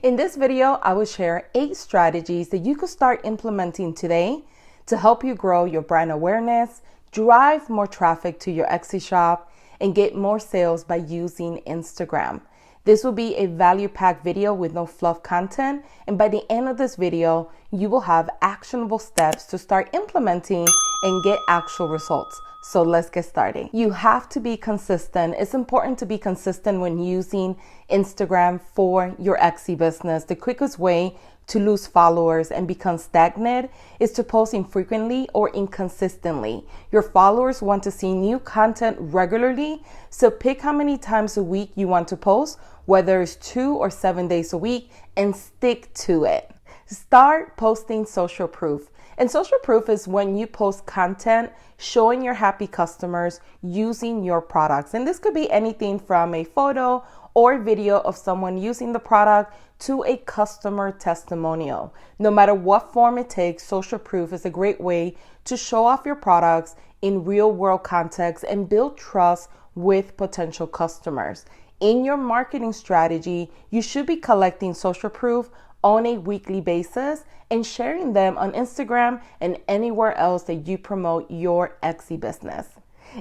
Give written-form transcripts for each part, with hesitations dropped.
In this video, I will share 8 strategies that you could start implementing today to help you grow your brand awareness, drive more traffic to your Etsy shop, and get more sales by using Instagram. This will be a value-packed video with no fluff content, and by the end of this video, you will have actionable steps to start implementing and get actual results. So let's get started. You have to be consistent. It's important to be consistent when using Instagram for your Etsy business. The quickest way to lose followers and become stagnant is to post infrequently or inconsistently. Your followers want to see new content regularly, so pick how many times a week you want to post, whether it's 2 or 7 days a week, and stick to it. Start posting social proof. And social proof is when you post content showing your happy customers using your products. And this could be anything from a photo or video of someone using the product to a customer testimonial. No matter what form it takes, social proof is a great way to show off your products in real world context and build trust with potential customers. In your marketing strategy, you should be collecting social proof on a weekly basis and sharing them on Instagram and anywhere else that you promote your Etsy business.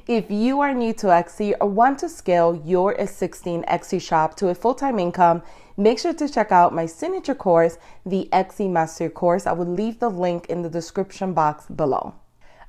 If you are new to Etsy or want to scale your existing Etsy shop to a full-time income, make sure to check out my signature course, the Etsy Mastery Course. I will leave the link in the description box below.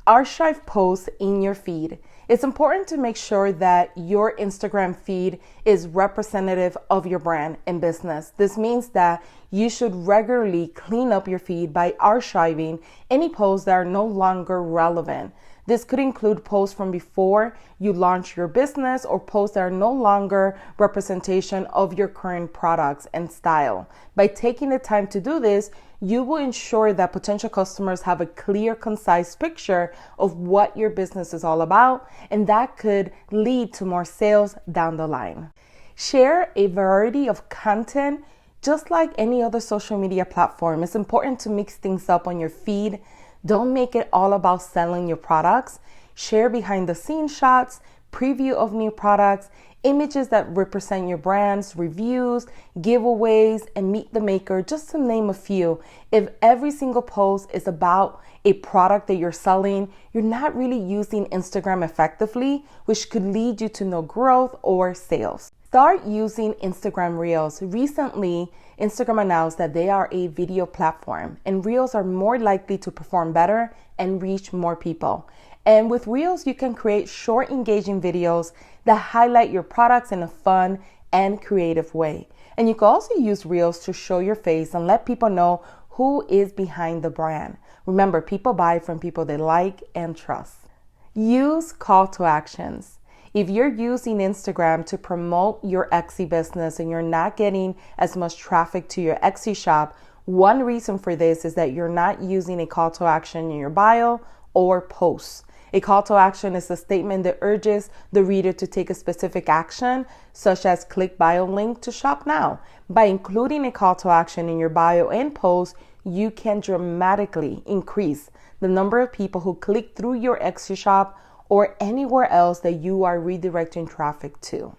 Archive posts in your feed. It's important to make sure that your Instagram feed is representative of your brand and business. This means that you should regularly clean up your feed by archiving any posts that are no longer relevant. This could include posts from before you launch your business or posts that are no longer representation of your current products and style. By taking the time to do this, you will ensure that potential customers have a clear, concise picture of what your business is all about, and that could lead to more sales down the line. Share a variety of content just like any other social media platform. It's important to mix things up on your feed. Don't make it all about selling your products. Share behind the scenes shots, preview of new products, images that represent your brands, reviews, giveaways, and meet the maker, just to name a few. If every single post is about a product that you're selling, you're not really using Instagram effectively, which could lead you to no growth or sales. Start using Instagram Reels. Recently, Instagram announced that they are a video platform, and Reels are more likely to perform better and reach more people. And with Reels, you can create short, engaging videos that highlight your products in a fun and creative way. And you can also use Reels to show your face and let people know who is behind the brand. Remember, people buy from people they like and trust. Use call to actions. If you're using Instagram to promote your Etsy business and you're not getting as much traffic to your Etsy shop, one reason for this is that you're not using a call to action in your bio or posts. A call to action is a statement that urges the reader to take a specific action, such as click bio link to shop now. By including a call to action in your bio and post, you can dramatically increase the number of people who click through your Etsy shop or anywhere else that you are redirecting traffic to.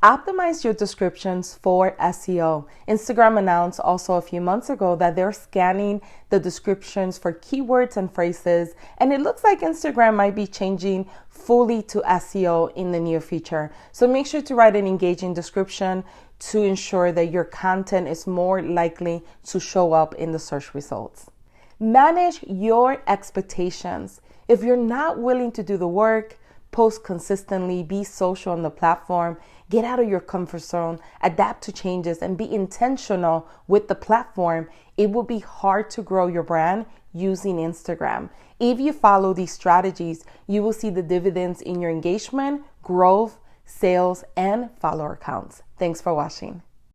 Optimize your descriptions for SEO. Instagram announced also a few months ago that they're scanning the descriptions for keywords and phrases, and it looks like Instagram might be changing fully to SEO in the near future. So make sure to write an engaging description to ensure that your content is more likely to show up in the search results. Manage your expectations. If you're not willing to do the work, post consistently, be social on the platform, get out of your comfort zone, adapt to changes, and be intentional with the platform, it will be hard to grow your brand using Instagram. If you follow these strategies, you will see the dividends in your engagement, growth, sales, and follower counts. Thanks for watching.